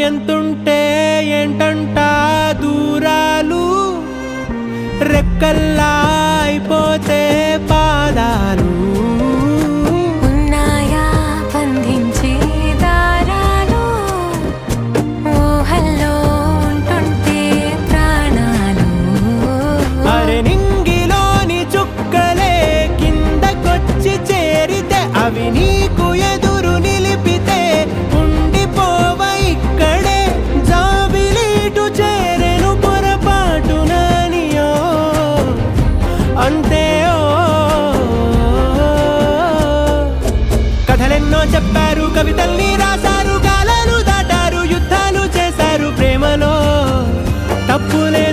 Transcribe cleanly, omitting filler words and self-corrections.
ఎంతుంటే ఏంటంట దూరాలు, రెక్కల్లా అయిపోతే పాదాలు. ఉన్నాయా బంధించే దారాలు, ఊహల్లో ఉంటుంటే ప్రాణాలు. అరే నింగిలోని చుక్కలే కిందకొచ్చి చేరితే, అవి నీకు ఎదురు నిలిపితే ఉండిపోవ ఇక్కడే. జాబిలీటు చేరెను పొరపాటుననియో అంతే. కథలెన్నో చెప్పారు, కవితల్ని రాశారు, కాలాలు దాటారు, యుద్ధాలు చేశారు, ప్రేమలో తప్పులే